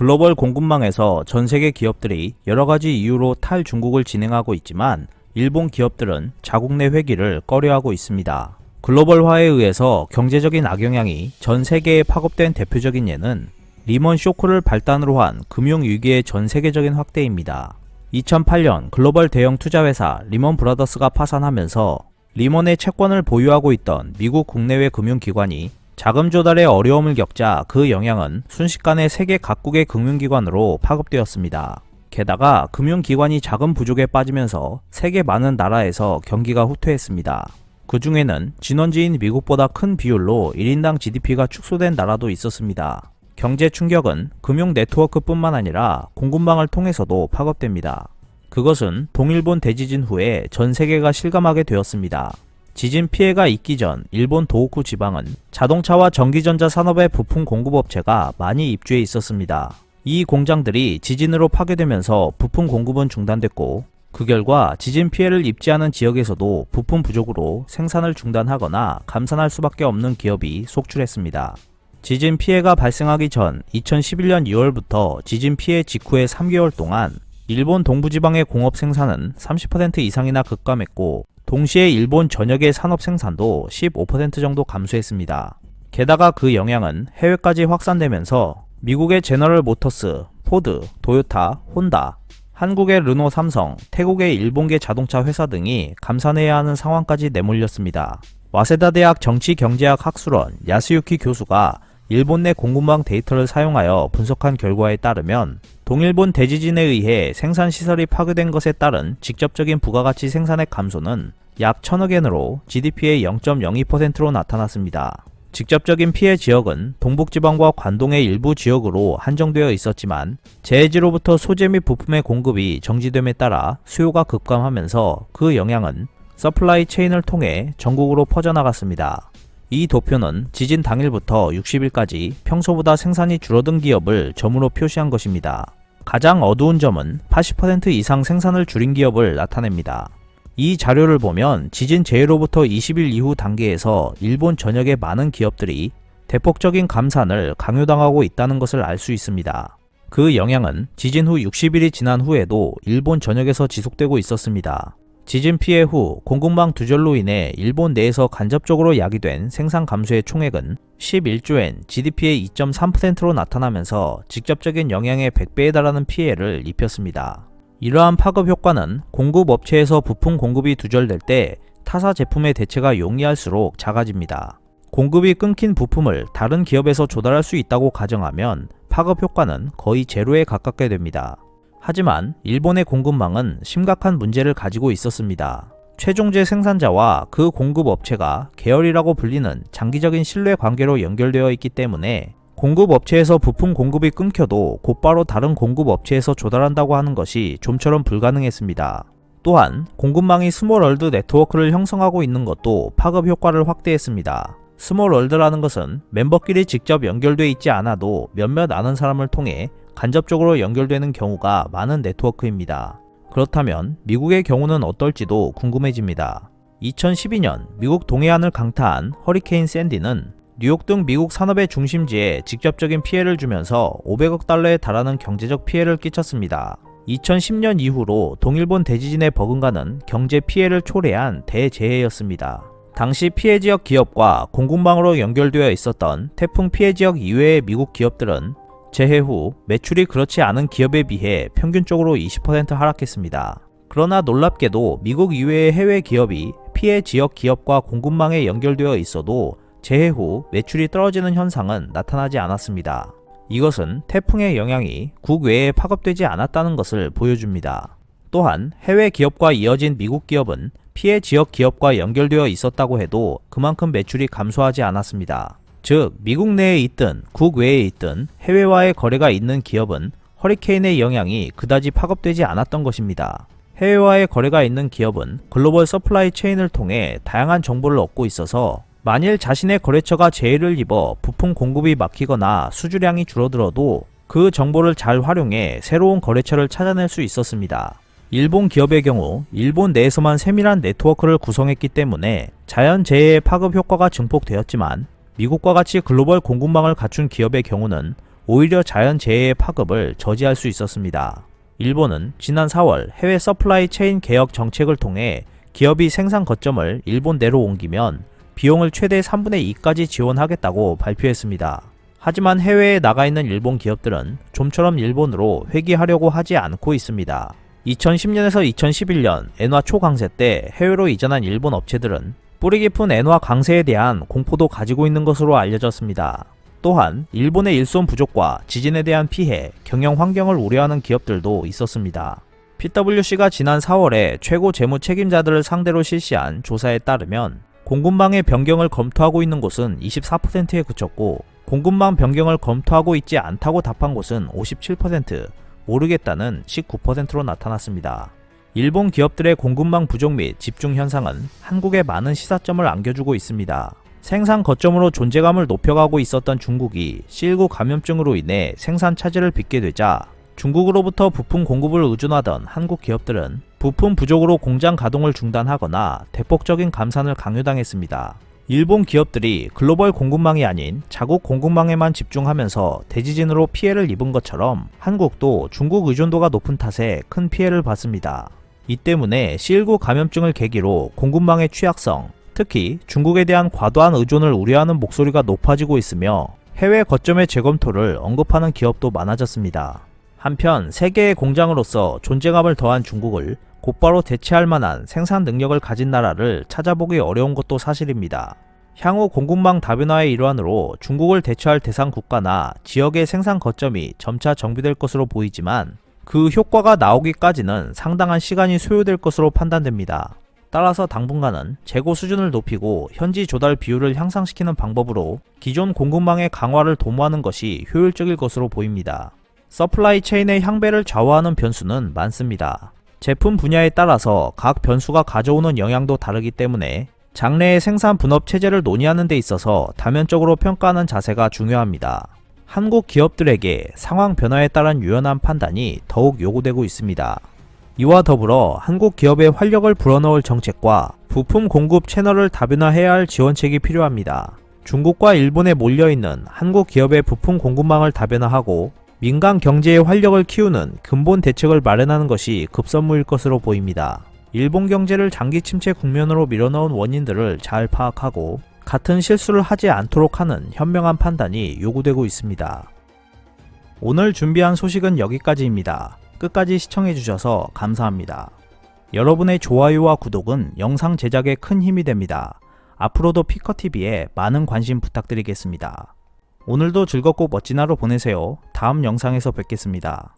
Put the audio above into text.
글로벌 공급망에서 전 세계 기업들이 여러가지 이유로 탈중국을 진행하고 있지만 일본 기업들은 자국 내 회귀를 꺼려하고 있습니다. 글로벌화에 의해서 경제적인 악영향이 전 세계에 파급된 대표적인 예는 리먼 쇼크를 발단으로 한 금융위기의 전 세계적인 확대입니다. 2008년 글로벌 대형 투자회사 리먼 브라더스가 파산하면서 리먼의 채권을 보유하고 있던 미국 국내외 금융기관이 자금 조달에 어려움을 겪자 그 영향은 순식간에 세계 각국의 금융기관으로 파급되었습니다. 게다가 금융기관이 자금 부족에 빠지면서 세계 많은 나라에서 경기가 후퇴했습니다. 그 중에는 진원지인 미국보다 큰 비율로 1인당 GDP가 축소된 나라도 있었습니다. 경제 충격은 금융 네트워크뿐만 아니라 공급망을 통해서도 파급됩니다. 그것은 동일본 대지진 후에 전 세계가 실감하게 되었습니다. 지진 피해가 있기 전 일본 도호쿠 지방은 자동차와 전기전자 산업의 부품 공급업체가 많이 입주해 있었습니다. 이 공장들이 지진으로 파괴되면서 부품 공급은 중단됐고 그 결과 지진 피해를 입지 않은 지역에서도 부품 부족으로 생산을 중단하거나 감산할 수밖에 없는 기업이 속출했습니다. 지진 피해가 발생하기 전 2011년 2월부터 지진 피해 직후의 3개월 동안 일본 동부지방의 공업 생산은 30% 이상이나 급감했고 동시에 일본 전역의 산업 생산도 15% 정도 감소했습니다. 게다가 그 영향은 해외까지 확산되면서 미국의 제너럴 모터스, 포드, 도요타, 혼다, 한국의 르노 삼성, 태국의 일본계 자동차 회사 등이 감산해야 하는 상황까지 내몰렸습니다. 와세다 대학 정치경제학 학술원 야스유키 교수가 일본 내 공급망 데이터를 사용하여 분석한 결과에 따르면 동일본 대지진에 의해 생산시설이 파괴된 것에 따른 직접적인 부가가치 생산액 감소는 약 1000억엔으로 GDP의 0.02%로 나타났습니다. 직접적인 피해 지역은 동북지방과 관동의 일부 지역으로 한정되어 있었지만 재해지로부터 소재 및 부품의 공급이 정지됨에 따라 수요가 급감하면서 그 영향은 서플라이 체인을 통해 전국으로 퍼져나갔습니다. 이 도표는 지진 당일부터 60일까지 평소보다 생산이 줄어든 기업을 점으로 표시한 것입니다. 가장 어두운 점은 80% 이상 생산을 줄인 기업을 나타냅니다. 이 자료를 보면 지진 재해로부터 20일 이후 단계에서 일본 전역의 많은 기업들이 대폭적인 감산을 강요당하고 있다는 것을 알 수 있습니다. 그 영향은 지진 후 60일이 지난 후에도 일본 전역에서 지속되고 있었습니다. 지진 피해 후 공급망 두절로 인해 일본 내에서 간접적으로 야기된 생산 감소의 총액은 11조엔 GDP의 2.3%로 나타나면서 직접적인 영향의 100배에 달하는 피해를 입혔습니다. 이러한 파급 효과는 공급업체에서 부품 공급이 두절될 때 타사 제품의 대체가 용이할수록 작아집니다. 공급이 끊긴 부품을 다른 기업에서 조달할 수 있다고 가정하면 파급 효과는 거의 제로에 가깝게 됩니다. 하지만 일본의 공급망은 심각한 문제를 가지고 있었습니다. 최종재 생산자와 그 공급업체가 계열이라고 불리는 장기적인 신뢰 관계로 연결되어 있기 때문에 공급업체에서 부품 공급이 끊겨도 곧바로 다른 공급업체에서 조달한다고 하는 것이 좀처럼 불가능했습니다. 또한 공급망이 스몰월드 네트워크를 형성하고 있는 것도 파급 효과를 확대했습니다. 스몰월드라는 것은 멤버끼리 직접 연결되어 있지 않아도 몇몇 아는 사람을 통해 간접적으로 연결되는 경우가 많은 네트워크입니다. 그렇다면 미국의 경우는 어떨지도 궁금해집니다. 2012년 미국 동해안을 강타한 허리케인 샌디는 뉴욕 등 미국 산업의 중심지에 직접적인 피해를 주면서 500억 달러에 달하는 경제적 피해를 끼쳤습니다. 2010년 이후로 동일본 대지진에 버금가는 경제 피해를 초래한 대재해였습니다. 당시 피해 지역 기업과 공급망으로 연결되어 있었던 태풍 피해 지역 이외의 미국 기업들은 재해 후 매출이 그렇지 않은 기업에 비해 평균적으로 20% 하락했습니다. 그러나 놀랍게도 미국 이외의 해외 기업이 피해 지역 기업과 공급망에 연결되어 있어도 재해 후 매출이 떨어지는 현상은 나타나지 않았습니다. 이것은 태풍의 영향이 국외에 파급되지 않았다는 것을 보여줍니다. 또한 해외 기업과 이어진 미국 기업은 피해 지역 기업과 연결되어 있었다고 해도 그만큼 매출이 감소하지 않았습니다. 즉 미국 내에 있든 국외에 있든 해외와의 거래가 있는 기업은 허리케인의 영향이 그다지 파급되지 않았던 것입니다. 해외와의 거래가 있는 기업은 글로벌 서플라이 체인을 통해 다양한 정보를 얻고 있어서 만일 자신의 거래처가 재해를 입어 부품 공급이 막히거나 수주량이 줄어들어도 그 정보를 잘 활용해 새로운 거래처를 찾아낼 수 있었습니다. 일본 기업의 경우 일본 내에서만 세밀한 네트워크를 구성했기 때문에 자연재해의 파급 효과가 증폭되었지만 미국과 같이 글로벌 공급망을 갖춘 기업의 경우는 오히려 자연재해의 파급을 저지할 수 있었습니다. 일본은 지난 4월 해외 서플라이 체인 개혁 정책을 통해 기업이 생산 거점을 일본 내로 옮기면 비용을 최대 3분의 2까지 지원하겠다고 발표했습니다. 하지만 해외에 나가 있는 일본 기업들은 좀처럼 일본으로 회귀하려고 하지 않고 있습니다. 2010년에서 2011년 엔화 초강세 때 해외로 이전한 일본 업체들은 뿌리 깊은 엔화 강세에 대한 공포도 가지고 있는 것으로 알려졌습니다. 또한 일본의 일손 부족과 지진에 대한 피해, 경영 환경을 우려하는 기업들도 있었습니다. PwC가 지난 4월에 최고 재무 책임자들을 상대로 실시한 조사에 따르면 공급망의 변경을 검토하고 있는 곳은 24%에 그쳤고 공급망 변경을 검토하고 있지 않다고 답한 곳은 57%, 모르겠다는 19%로 나타났습니다. 일본 기업들의 공급망 부족 및 집중 현상은 한국에 많은 시사점을 안겨주고 있습니다. 생산 거점으로 존재감을 높여가고 있었던 중국이 C19 감염증으로 인해 생산 차질을 빚게 되자 중국으로부터 부품 공급을 의존하던 한국 기업들은 부품 부족으로 공장 가동을 중단하거나 대폭적인 감산을 강요당했습니다. 일본 기업들이 글로벌 공급망이 아닌 자국 공급망에만 집중하면서 대지진으로 피해를 입은 것처럼 한국도 중국 의존도가 높은 탓에 큰 피해를 봤습니다. 이 때문에 C19 감염증을 계기로 공급망의 취약성, 특히 중국에 대한 과도한 의존을 우려하는 목소리가 높아지고 있으며 해외 거점의 재검토를 언급하는 기업도 많아졌습니다. 한편 세계의 공장으로서 존재감을 더한 중국을 곧바로 대체할 만한 생산 능력을 가진 나라를 찾아보기 어려운 것도 사실입니다. 향후 공급망 다변화의 일환으로 중국을 대체할 대상 국가나 지역의 생산 거점이 점차 정비될 것으로 보이지만 그 효과가 나오기까지는 상당한 시간이 소요될 것으로 판단됩니다. 따라서 당분간은 재고 수준을 높이고 현지 조달 비율을 향상시키는 방법으로 기존 공급망의 강화를 도모하는 것이 효율적일 것으로 보입니다. 서플라이 체인의 향배를 좌우하는 변수는 많습니다. 제품 분야에 따라서 각 변수가 가져오는 영향도 다르기 때문에 장래의 생산 분업 체제를 논의하는 데 있어서 다면적으로 평가하는 자세가 중요합니다. 한국 기업들에게 상황 변화에 따른 유연한 판단이 더욱 요구되고 있습니다. 이와 더불어 한국 기업의 활력을 불어넣을 정책과 부품 공급 채널을 다변화해야 할 지원책이 필요합니다. 중국과 일본에 몰려있는 한국 기업의 부품 공급망을 다변화하고 민간 경제의 활력을 키우는 근본 대책을 마련하는 것이 급선무일 것으로 보입니다. 일본 경제를 장기 침체 국면으로 밀어넣은 원인들을 잘 파악하고 같은 실수를 하지 않도록 하는 현명한 판단이 요구되고 있습니다. 오늘 준비한 소식은 여기까지입니다. 끝까지 시청해주셔서 감사합니다. 여러분의 좋아요와 구독은 영상 제작에 큰 힘이 됩니다. 앞으로도 피커TV에 많은 관심 부탁드리겠습니다. 오늘도 즐겁고 멋진 하루 보내세요. 다음 영상에서 뵙겠습니다.